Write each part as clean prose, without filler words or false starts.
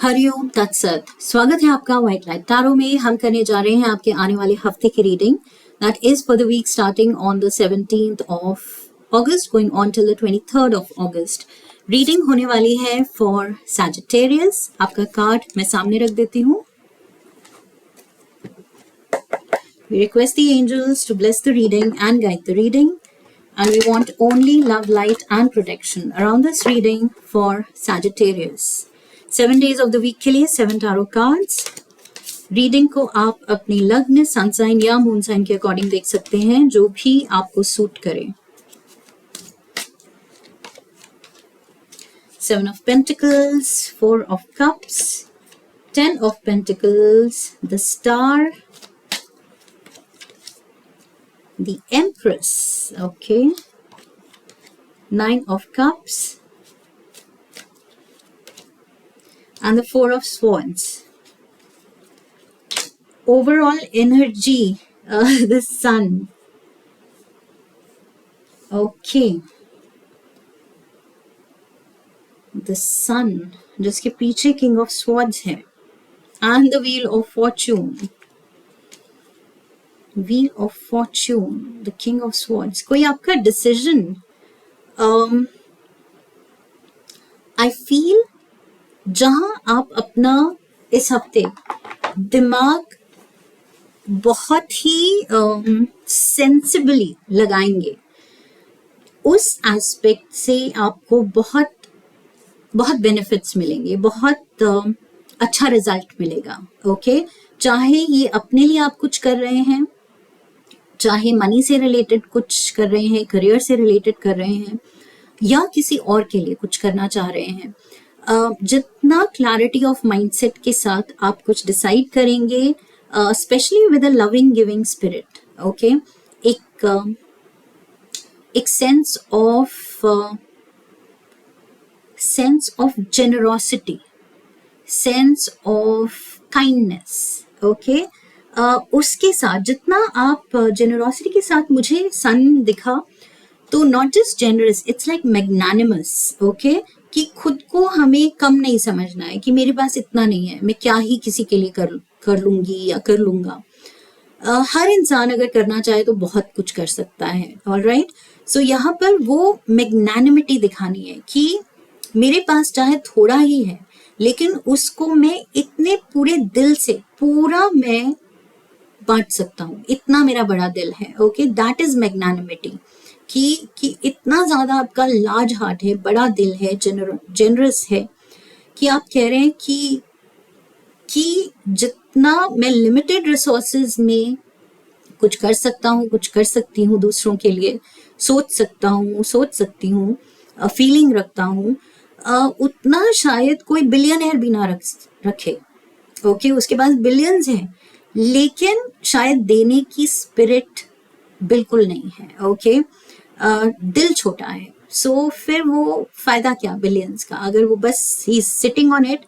हरिओम तत्सत। स्वागत है आपका व्हाइट लाइट टैरो में। हम करने जा रहे हैं आपके आने वाले हफ्ते की reading that is for the week starting on the 17th of August going on till the 23rd of August. Reading होने वाली है फॉर सैजिटेरियस। आपका कार्ड मैं सामने रख देती हूँ। We request the angels to bless the reading and guide the reading, and we want only love, light and protection around this reading for Sagittarius. 7 days of the week के लिए 7 tarot cards. Reading को आप अपनी लग्न, sun sign या moon sign के according देख सकते हैं, जो भी आपको सूट करे। 7 of Pentacles, 4 of Cups, 10 of Pentacles, the Star, the Empress, okay, 9 of Cups, and the 4 of Swords. Overall energy, the Sun. Okay. The Sun, जिसके पीछे King of Swords है. And the Wheel of Fortune. Wheel of Fortune, the King of Swords. कोई आपका decision. I feel जहां आप अपना इस हफ्ते दिमाग बहुत ही सेंसिबली लगाएंगे, उस एस्पेक्ट से आपको बहुत बहुत बेनिफिट्स मिलेंगे, बहुत अच्छा रिजल्ट मिलेगा। ओके, चाहे ये अपने लिए आप कुछ कर रहे हैं, चाहे मनी से रिलेटेड कुछ कर रहे हैं, करियर से रिलेटेड कर रहे हैं, या किसी और के लिए कुछ करना चाह रहे हैं, जितना क्लैरिटी ऑफ माइंडसेट के साथ आप कुछ डिसाइड करेंगे, specially with a loving giving spirit, okay, एक sense of generosity, sense of kindness, okay, उसके साथ जितना आप जेनरोसिटी के साथ, मुझे सन दिखा तो not just generous, it's like magnanimous, okay, कि खुद को हमें कम नहीं समझना है कि मेरे पास इतना नहीं है, मैं क्या ही किसी के लिए कर लूंगी या कर लूंगा। हर इंसान अगर करना चाहे तो बहुत कुछ कर सकता है। ऑलराइट, सो यहाँ पर वो मैग्नानिमिटी दिखानी है कि मेरे पास चाहे थोड़ा ही है, लेकिन उसको मैं इतने पूरे दिल से पूरा मैं बांट सकता हूँ, इतना मेरा बड़ा दिल है। ओके, दैट इज मैग्नानिमिटी, कि इतना ज्यादा आपका लार्ज हार्ट है, बड़ा दिल है, जेनरस है, कि आप कह रहे हैं कि जितना मैं लिमिटेड रिसोर्सेज में कुछ कर सकता हूँ, कुछ कर सकती हूँ दूसरों के लिए, सोच सकती हूँ, फीलिंग रखता हूँ, उतना शायद कोई बिलियनर भी ना रखे। ओके, उसके पास बिलियंस हैं, लेकिन शायद देने की स्पिरिट बिल्कुल नहीं है। ओके, दिल छोटा है, सो फिर वो फायदा क्या बिलियंस का, अगर वो बस he is sitting on it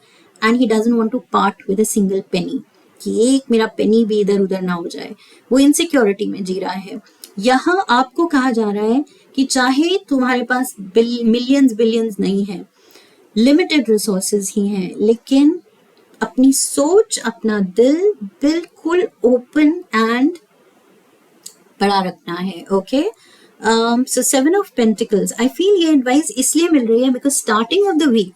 and he doesn't want to part with a single penny, कि एक मेरा पेनी भी इधर उधर ना हो जाए, वो इनसिक्योरिटी में जी रहा है। यहाँ आपको कहा जा रहा है कि चाहे तुम्हारे पास बिलियंस नहीं है, लिमिटेड रिसोर्सेज ही हैं, लेकिन अपनी सोच, अपना दिल बिल्कुल ओपन एंड बड़ा रखना है। Okay, so 7 of pentacles, I feel ये एडवाइस इसलिए मिल रही है because starting of the week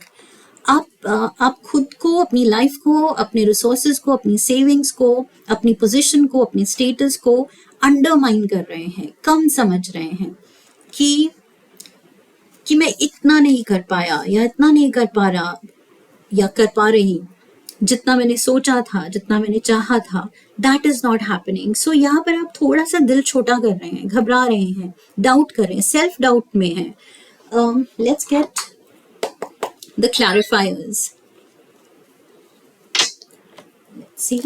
आप खुद को, अपनी लाइफ को, अपने रिसोर्सेज को, अपनी सेविंग्स को, अपनी पोजीशन को, अपनी स्टेटस को अंडरमाइन कर रहे हैं, कम समझ रहे हैं कि मैं इतना नहीं कर पाया, या इतना नहीं कर पा रहा, या कर पा रही, जितना मैंने सोचा था, जितना मैंने चाहा था, दैट इज नॉट हैपनिंग। सो यहाँ पर आप थोड़ा सा दिल छोटा कर रहे हैं, घबरा रहे हैं, डाउट कर रहे हैं, सेल्फ डाउट में हैं। Let's get the clarifiers. Let's see,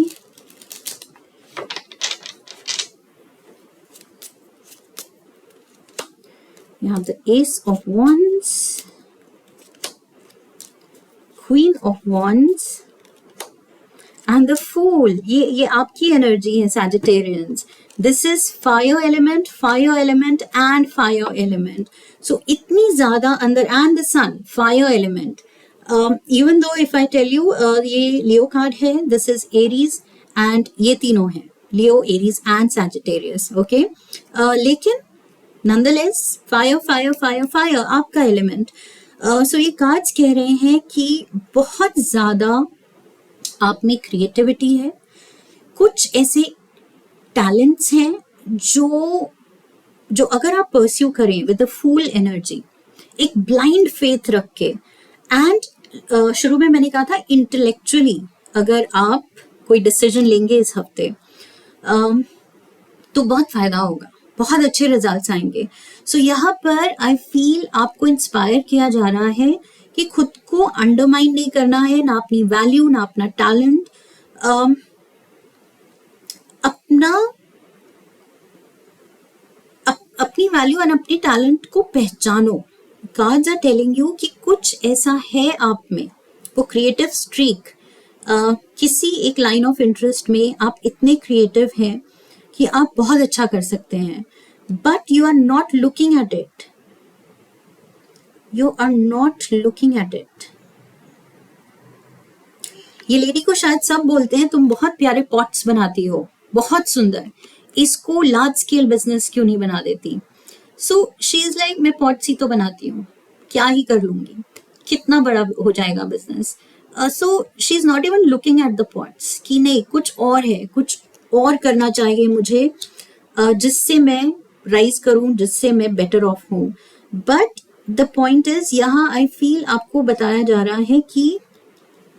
you have the Ace of Wands, Queen of Wands, and the Fool. ये आपकी एनर्जी है Sagittarians. This is fire element and fire element. So इतनी ज्यादा अंदर, and the Sun, fire element. Even though if I tell you ये Leo card है, this is Aries and ये तीनों हैं Leo, Aries and Sagittarius, okay. लेकिन nonetheless fire fire fire fire आपका एलिमेंट। सो ये कार्ड्स कह रहे हैं कि बहुत ज्यादा आप में क्रिएटिविटी है, कुछ ऐसे टैलेंट्स हैं जो जो अगर आप परस्यू करें विद द फुल एनर्जी, एक ब्लाइंड फेथ रख के, एंड शुरू में मैंने कहा था इंटेलेक्चुअली अगर आप कोई डिसीजन लेंगे इस हफ्ते तो बहुत फायदा होगा, बहुत अच्छे रिजल्ट्स आएंगे। सो यहाँ पर आई फील आपको इंस्पायर किया जा रहा है कि खुद को अंडरमाइन नहीं करना है, ना अपनी वैल्यू ना अपना टैलेंट, अपनी वैल्यू और अपनी टैलेंट को पहचानो। कार्ड्स आर टेलिंग यू कि कुछ ऐसा है आप में, वो क्रिएटिव स्ट्रीक, किसी एक लाइन ऑफ इंटरेस्ट में आप इतने क्रिएटिव हैं कि आप बहुत अच्छा कर सकते हैं, but you are not looking at it, you are not looking at it. ये लेडी को शायद सब बोलते हैं तुम बहुत प्यारे पॉट्स बनाती हो, बहुत सुंदर, इसको लार्ज स्केल बिजनेस क्यों नहीं बना देती। सो शी इज लाइक मैं पॉट्स ही तो बनाती हूँ, क्या ही कर लूंगी, कितना बड़ा हो जाएगा business. So she is not even looking at the pots कि नहीं कुछ और है, कुछ और करना चाहिए मुझे, जिससे मैं राइज करूं, जिससे मैं बेटर ऑफ हूं। बट द पॉइंट इज यहाँ आई फील आपको बताया जा रहा है कि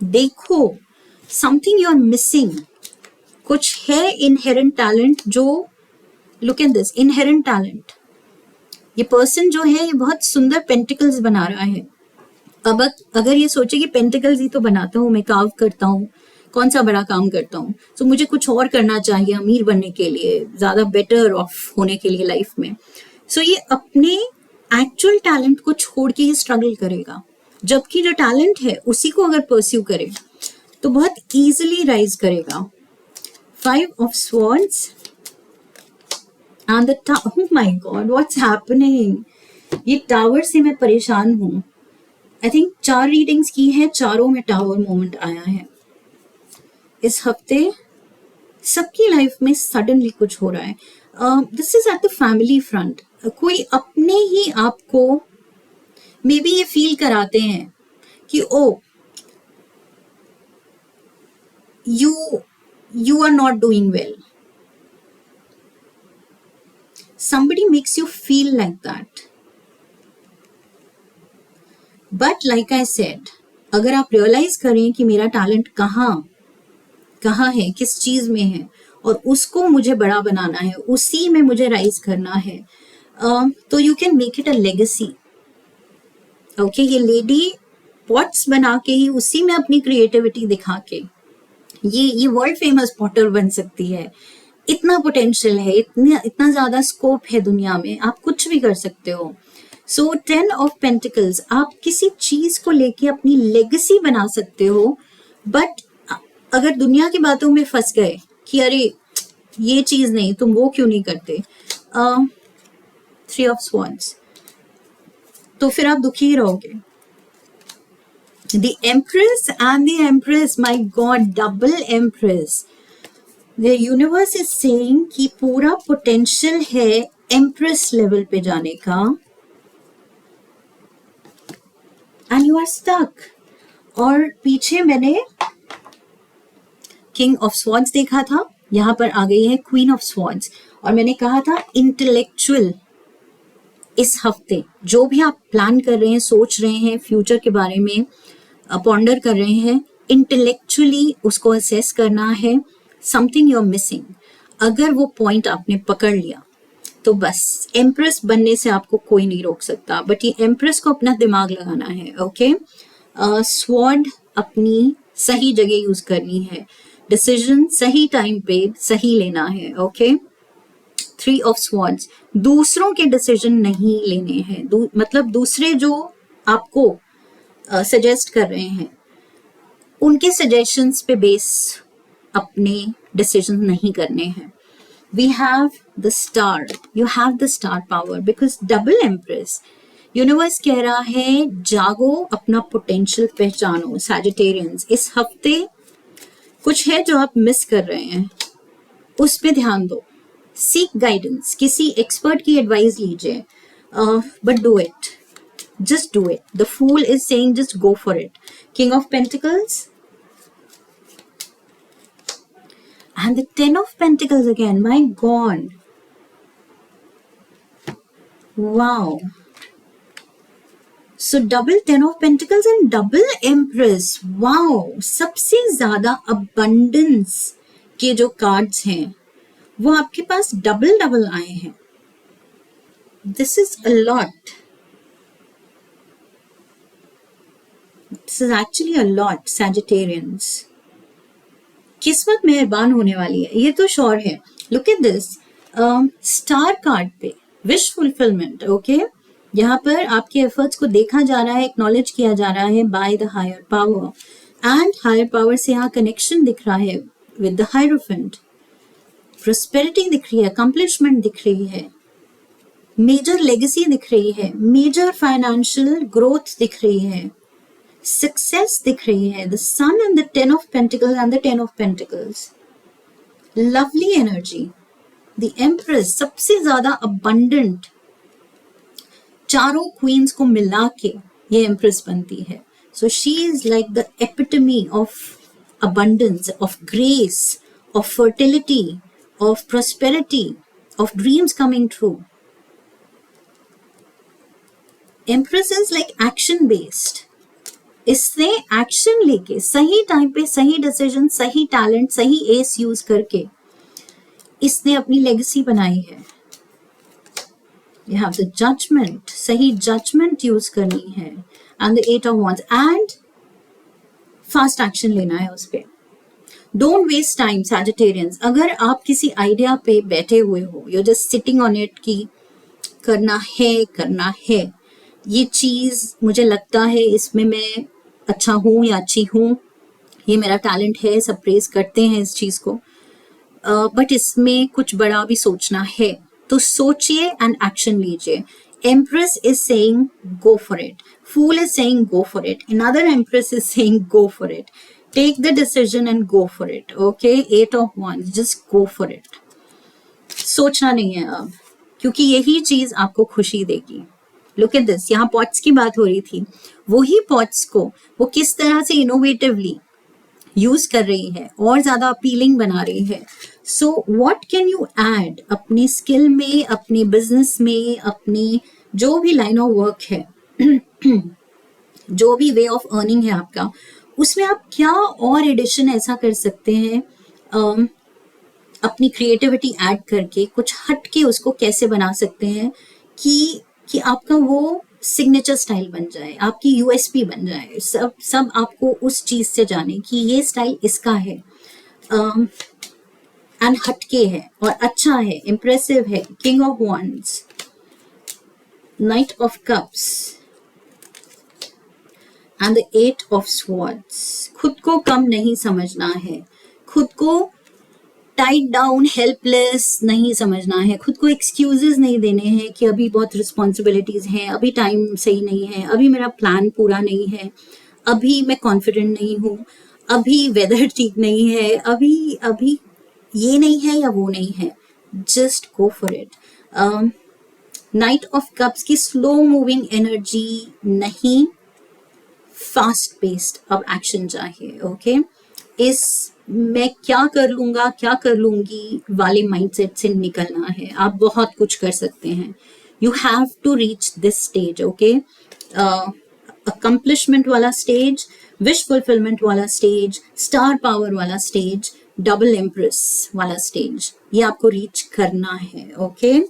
देखो समथिंग यू आर मिसिंग, कुछ है इनहेरेंट टैलेंट जो, look at this inherent talent. ये पर्सन जो है ये बहुत सुंदर पेंटिकल्स बना रहा है। अब अगर ये सोचे कि पेंटिकल्स ही तो बनाता हूँ मैं, कार्व करता हूँ, कौन सा बड़ा काम करता हूँ, तो मुझे कुछ और करना चाहिए अमीर बनने के लिए, ज्यादा बेटर ऑफ होने के लिए लाइफ में। सो ये अपने एक्चुअल टैलेंट को छोड़ के ही स्ट्रगल करेगा, जबकि जो टैलेंट है उसी को अगर परस्यू करे तो बहुत इजीली राइज करेगा। 5 of Swords and the oh my God, what's happening? ये टावर से मैं परेशान हूँ। आई थिंक 4 रीडिंग्स की है, चारों में टावर मोमेंट आया है। इस हफ्ते सबकी लाइफ में सडनली कुछ हो रहा है। This is at the family front. कोई अपने ही आपको मे बी ये फील कराते हैं कि ओ you are not doing well. Somebody makes you feel like that. But like I said, अगर आप रियलाइज करें कि मेरा टैलेंट कहाँ है, किस चीज में है, और उसको मुझे बड़ा बनाना है, उसी में मुझे राइज करना है, तो you can make it a legacy. Okay, ये लेडी पॉट्स बना के ही उसी में अपनी क्रिएटिविटी दिखा के ये वर्ल्ड फेमस पॉटर बन सकती है। इतना पोटेंशियल है, इतना ज्यादा स्कोप है दुनिया में, आप कुछ भी कर सकते हो। सो 10 ऑफ पेंटिकल्स, आप किसी चीज को लेके अपनी लेगेसी बना सकते हो, बट अगर दुनिया की बातों में फंस गए कि अरे ये चीज नहीं, तुम वो क्यों नहीं करते, 3 ऑफ स्वॉन्स, तो फिर आप दुखी ही रहोगे। The Empress and the Empress, my God, double Empress. The universe is saying कि पूरा potential है Empress level पे जाने का, and you are stuck. और पीछे मैंने King of Swords देखा था, यहाँ पर आ गई है Queen of Swords, और मैंने कहा था intellectual। इस हफ्ते जो भी आप प्लान कर रहे हैं, सोच रहे हैं, फ्यूचर के बारे में पॉन्डर कर रहे हैं, इंटेलेक्चुअली उसको असेस करना है। समथिंग यू आर मिसिंग, अगर वो पॉइंट आपने पकड़ लिया तो बस एम्प्रेस बनने से आपको कोई नहीं रोक सकता। बट ये एम्प्रेस को अपना दिमाग लगाना है। ओके, स्वॉर्ड अपनी सही जगह यूज करनी है, डिसीजन सही टाइम पे सही लेना है। ओके, 3 ऑफ स्वॉर्ड्स, दूसरों के डिसीजन नहीं लेने हैं, मतलब दूसरे जो आपको सजेस्ट कर रहे हैं उनके सजेशंस पे बेस अपने डिसीजन नहीं करने हैं। We have the star, you have the star power because double empress, universe कह रहा है जागो, अपना पोटेंशियल पहचानो। सैजिटेरियंस, इस हफ्ते कुछ है जो आप मिस कर रहे हैं, उस पे ध्यान दो। सीक गाइडेंस, किसी एक्सपर्ट की एडवाइस लीजिए, but do it, just do it. The fool is saying just go for it. King of Pentacles and the Ten of Pentacles again. My God. Wow. So double Ten of Pentacles and double Empress. Wow. सबसे ज्यादा abundance के जो cards हैं वो आपके पास double double आए हैं. This is a lot. This is actually a lot, Sagittarians. किस्मत मेहरबान होने वाली है, ये तो श्योर है. Look at this star card पे विश फुलफिलमेंट. ओके, यहाँ पर आपके एफर्ट्स को देखा जा रहा है, एक्नॉलेज किया जा रहा है by the higher power, and higher power से यहाँ कनेक्शन दिख रहा है विद द हायरोफेंट. प्रोस्पेरिटी दिख रही है, अकम्प्लिशमेंट दिख रही है, मेजर लेगेसी दिख रही है, मेजर फाइनेंशियल ग्रोथ दिख रही है, सक्सेस दिख रही है. The sun and the ten of pentacles and the ten of pentacles, lovely energy. The empress, सबसे ज्यादा अबंडेंट, चारों क्वींस को मिला के ये एम्प्रेस बनती है. So she is like the epitome of abundance, of grace, of fertility, of prosperity, of dreams coming true. Empress is like action based. इसने एक्शन लेके सही टाइम पे सही डिसीजन, सही टैलेंट, सही एस यूज करके इसने अपनी लेगेसी बनाई है. You have the judgment, सही जजमेंट यूज करनी है, and the eight of wands, and fast action लेना है उस पे. Don't waste time Sagittarians. अगर आप किसी आइडिया पे बैठे हुए हो, you're just sitting on it कि करना है, ये चीज मुझे लगता है इसमें मैं अच्छा हूं या अच्छी हूं, ये मेरा टैलेंट है, सब प्रेज करते हैं इस चीज को, बट इसमें कुछ बड़ा भी सोचना है, तो सोचिए एंड एक्शन लीजिए. Empress is saying go for it. Fool is saying go for it. Another Empress is saying go for it. Take the decision and go for it. Okay? Eight of Wands. Just go for it. सोचना नहीं है अब, क्योंकि यही चीज आपको खुशी देगी. Look at this. यहाँ पॉट्स की बात हो रही थी. वही पॉट्स को वो किस तरह से इनोवेटिवली यूज कर रही है और ज्यादा अपीलिंग बना रही है. So what can you add अपनी स्किल में, अपने बिजनेस में, अपनी जो भी लाइन ऑफ वर्क है, जो भी वे ऑफ अर्निंग है आपका, उसमें आप क्या और एडिशन ऐसा कर सकते हैं, अपनी क्रिएटिविटी ऐड करके कुछ हट के उसको कैसे बना सकते हैं कि आपका वो सिग्नेचर स्टाइल बन जाए, आपकी यूएसपी बन जाए, सब आपको उस चीज से जाने कि ये स्टाइल इसका है, एंड हटके है और अच्छा है, इम्प्रेसिव है. King of wands, knight of cups and the eight of swords. खुद को कम नहीं समझना है, खुद को टाइट डाउन हेल्पलेस नहीं समझना है, खुद को एक्सक्यूजेस नहीं देने हैं कि अभी बहुत रिस्पॉन्सिबिलिटीज हैं, अभी टाइम सही नहीं है, अभी मेरा प्लान पूरा नहीं है, अभी मैं कॉन्फिडेंट नहीं हूँ, अभी वेदर ठीक नहीं है, अभी ये नहीं है या वो नहीं है. Just go for it. Night of cups की स्लो मूविंग एनर्जी नहीं, फास्ट पेस्ड अब एक्शन चाहिए. ओके, इस मैं क्या कर लूंगा, क्या कर लूंगी वाले माइंडसेट से निकलना है. आप बहुत कुछ कर सकते हैं. You have to reach this stage. Okay, accomplishment वाला स्टेज, विश फुलफिलमेंट वाला स्टेज, स्टार पावर वाला स्टेज, डबल एम्प्रेस वाला स्टेज, ये आपको रीच करना है. Okay,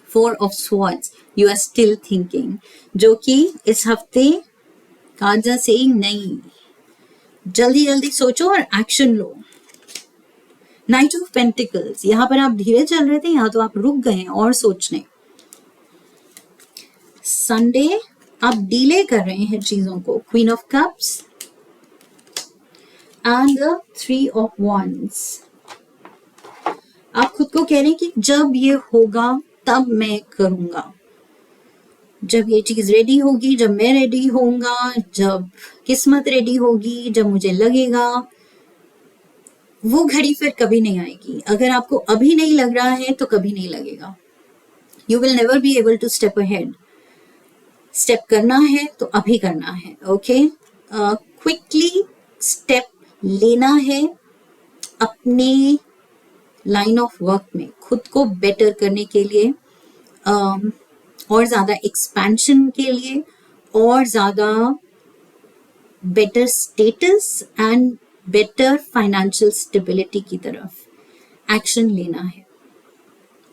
four of swords, you are still thinking, जो कि इस हफ्ते कार्ड्स आर सेइंग नहीं, जल्दी जल्दी सोचो और action low. Night of pentacles, यहाँ पर आप धीरे चल रहे थे, यहाँ तो आप रुक गए और सोचने. संडे आप डिले कर रहे हैं चीजों को. Queen of cups and the three of wands. आप खुद को कह रहे हैं कि जब ये होगा तब मैं करूंगा. जब ये चीज रेडी होगी, जब मैं रेडी होऊंगा, जब किस्मत रेडी होगी, जब मुझे लगेगा, वो घड़ी फिर कभी नहीं आएगी। अगर आपको अभी नहीं लग रहा है तो कभी नहीं लगेगा। You will never be able to step ahead. Step करना है तो अभी करना है। ओके, क्विकली स्टेप लेना है अपने लाइन ऑफ वर्क में, खुद को बेटर करने के लिए, और ज़्यादा एक्सपेंशन के लिए, और ज़्यादा better status and better financial stability की तरफ एक्शन लेना है।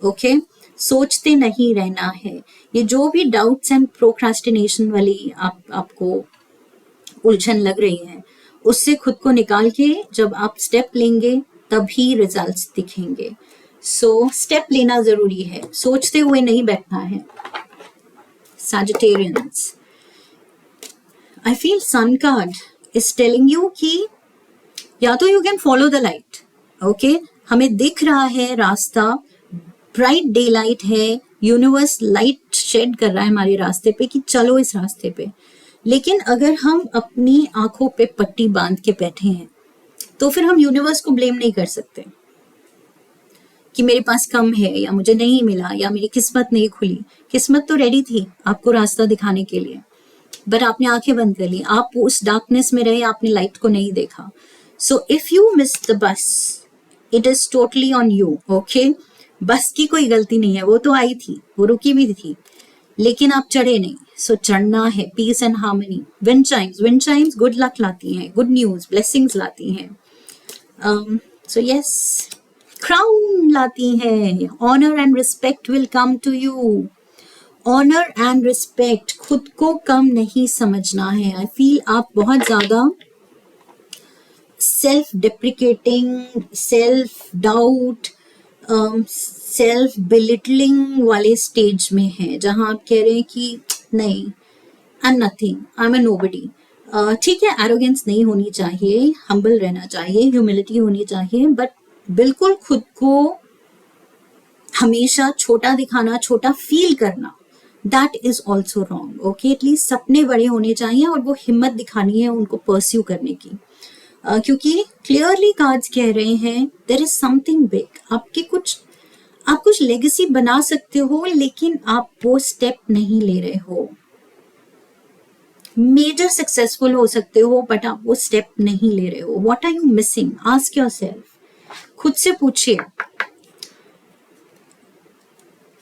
ओके, सोचते नहीं रहना है। ये जो भी डाउट्स एंड प्रोक्रास्टिनेशन वाली आपको उलझन लग रही है, उससे खुद को निकाल के जब आप स्टेप लेंगे तभी रिजल्ट्स दिखेंगे। सो स्टेप लेना जरूरी है, सोचते हुए नहीं बैठना है। Sagittarians, I feel sun card is telling you कि या तो you can follow the light. Okay, हमें दिख रहा है रास्ता, ब्राइट डे लाइट है, यूनिवर्स लाइट शेड कर रहा है हमारे रास्ते पे कि चलो इस रास्ते पे। लेकिन अगर हम अपनी आंखों पे पट्टी बांध के बैठे हैं तो फिर हम यूनिवर्स को ब्लेम नहीं कर सकते कि मेरे पास कम है, या मुझे नहीं मिला, या मेरी किस्मत नहीं खुली। किस्मत तो रेडी थी आपको रास्ता दिखाने के लिए, बट आपने आंखें बंद कर ली, आप उस डार्कनेस में रहे, आपने लाइट को नहीं देखा। So if you miss the bus, it is totally on you. Okay, बस की कोई गलती नहीं है, वो तो आई थी, वो रुकी भी थी, लेकिन आप चढ़े नहीं। सो चढ़ना है, peace and harmony. Wind chimes good luck लाती हैं, गुड न्यूज, ब्लेसिंग्स लाती हैं। सो यस, क्राउन लाती है। Honour and respect will come to you. Honour and respect, खुद को कम नहीं समझना है। आई फील आप बहुत ज्यादा self deprecating, self doubt, self belittling वाले स्टेज में है, जहां आप कह रहे हैं कि नहीं, I am nothing, I am a nobody. ठीक है, एरोगेंस नहीं होनी चाहिए, हम्बल रहना चाहिए, ह्यूमिलिटी होनी चाहिए, बट बिल्कुल खुद को हमेशा छोटा दिखाना, छोटा फील करना, that is also wrong. Okay, at least सपने बड़े होने चाहिए और वो हिम्मत दिखानी है उनको परस्यू करने की। क्योंकि क्लियरली कार्ड्स कह रहे हैं देयर इज समथिंग बिग। आप कुछ लेगेसी बना सकते हो, लेकिन आप वो स्टेप नहीं ले रहे हो। मेजर सक्सेसफुल हो सकते हो, बट आप वो स्टेप नहीं ले रहे हो। What are you missing? Ask yourself, खुद से पूछिए।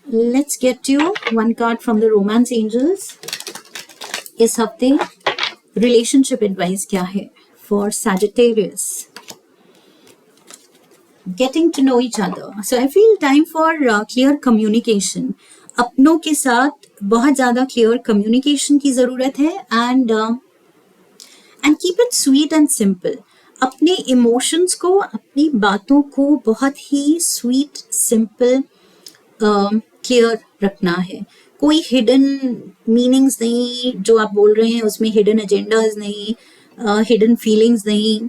Let's get you one card from the romance angels. इस हफ्ते रिलेशनशिप एडवाइस क्या है for Sagittarius? Getting to know each other. So I feel time for clear communication. अपनों के साथ बहुत ज्यादा क्लियर कम्युनिकेशन की जरूरत है, and keep it sweet and simple. अपने इमोशंस को, अपनी बातों को बहुत ही स्वीट, सिंपल, क्लियर रखना है। कोई हिडन मीनिंग्स नहीं, जो आप बोल रहे हैं उसमें हिडन एजेंडाज नहीं, हिडन फीलिंग्स नहीं,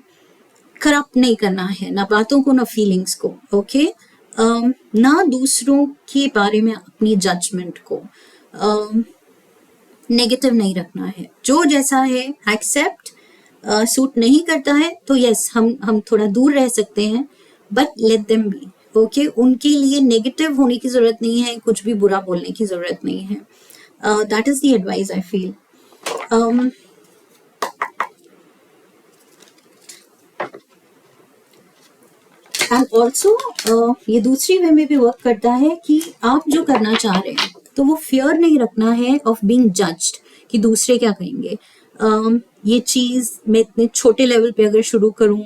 करप्ट नहीं करना है ना बातों को ना फीलिंग्स को। ओके, ना दूसरों के बारे में अपनी जजमेंट को नेगेटिव नहीं रखना है। जो जैसा है एक्सेप्ट, सूट नहीं करता है तो यस, हम थोड़ा दूर रह सकते हैं, but let them be. Okay, उनके लिए नेगेटिव होने की जरूरत नहीं है, कुछ भी बुरा बोलने की जरूरत नहीं है। That is the advice I feel. And also ये दूसरी वे में भी वर्क करता है कि आप जो करना चाह रहे हैं तो वो फियर नहीं रखना है ऑफ बीइंग जज्ड कि दूसरे क्या कहेंगे। ये चीज मैं इतने छोटे लेवल पे अगर शुरू करूं,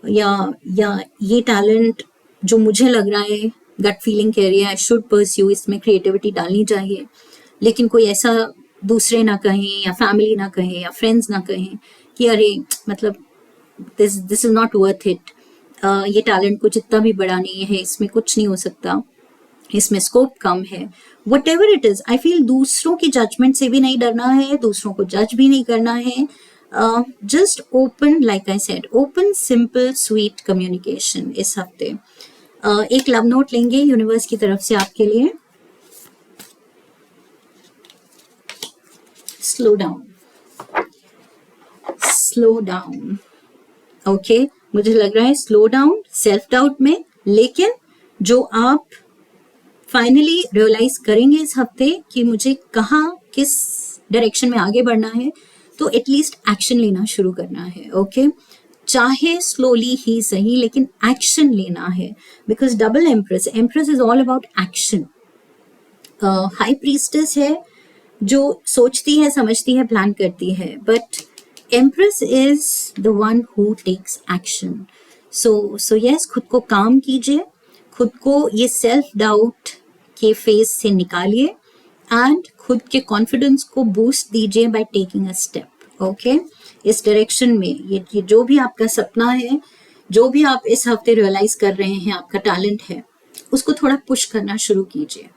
या ये टैलेंट जो मुझे लग रहा है, गट फीलिंग कह रही है आई शुड परस्यू, इसमें क्रिएटिविटी डालनी चाहिए, लेकिन कोई ऐसा दूसरे ना कहें, या फैमिली ना कहें, या फ्रेंड्स ना कहें कि अरे मतलब this is not worth it, ये टैलेंट कुछ इतना भी बड़ा नहीं है, इसमें कुछ नहीं हो सकता, इसमें स्कोप कम है। What ever it is, I feel दूसरों की जजमेंट से भी नहीं डरना है, दूसरों को जज भी नहीं करना है। Just open, like I said, open simple sweet communication इस हफ्ते। एक लव नोट लेंगे यूनिवर्स की तरफ से आपके लिए। Slow down, slow down. Okay, मुझे लग रहा है स्लो डाउन सेल्फ डाउट में, लेकिन जो आप फाइनली रियलाइज करेंगे इस हफ्ते कि मुझे कहाँ किस डायरेक्शन में आगे बढ़ना है, तो एटलीस्ट एक्शन लेना शुरू करना है। ओके, चाहे स्लोली ही सही, लेकिन एक्शन लेना है। Because double empress, empress is all about action. High priestess है जो सोचती है, समझती है, प्लान करती है, but empress is the one who takes action. So yes, खुद को काम कीजिए, खुद को ये सेल्फ डाउट के फेज से निकालिए एंड खुद के कॉन्फिडेंस को बूस्ट दीजिए by taking a step. Okay, इस डायरेक्शन में ये जो भी आपका सपना है, जो भी आप इस हफ्ते रियलाइज कर रहे हैं आपका टैलेंट है, उसको थोड़ा पुश करना शुरू कीजिए।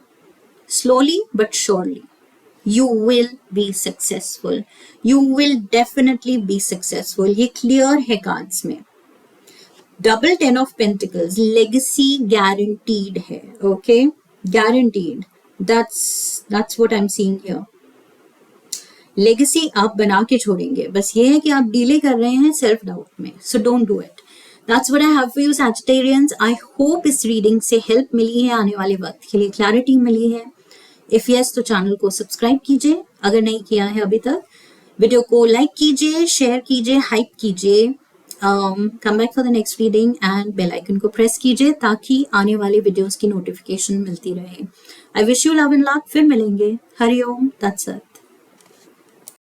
Slowly but surely you will be successful, you will definitely be successful। ये क्लियर है कार्ड्स में। Double 10 of pentacles, legacy guaranteed है। Okay, guaranteed, that's what I am seeing here. Legacy आप बना के छोड़ेंगे, बस ये है कि आप डीले कर रहे हैं सेल्फ डाउट में, so don't do it. That's what I have for you Sagittarians. I hope इस रीडिंग से हेल्प मिली है, आने वाले वक्त के लिए क्लैरिटी मिली है। इफ यस, तो चैनल को सब्सक्राइब कीजिए अगर नहीं किया है अभी तक। वीडियो को लाइक कीजिए, शेयर कीजिए, हाइप कीजिए। Come back for the next reading and bell icon को प्रेस कीजिए ताकि आने वाले वीडियोस की नोटिफिकेशन मिलती रहे। I wish you love and luck. फिर मिलेंगे। Hariom, that's it.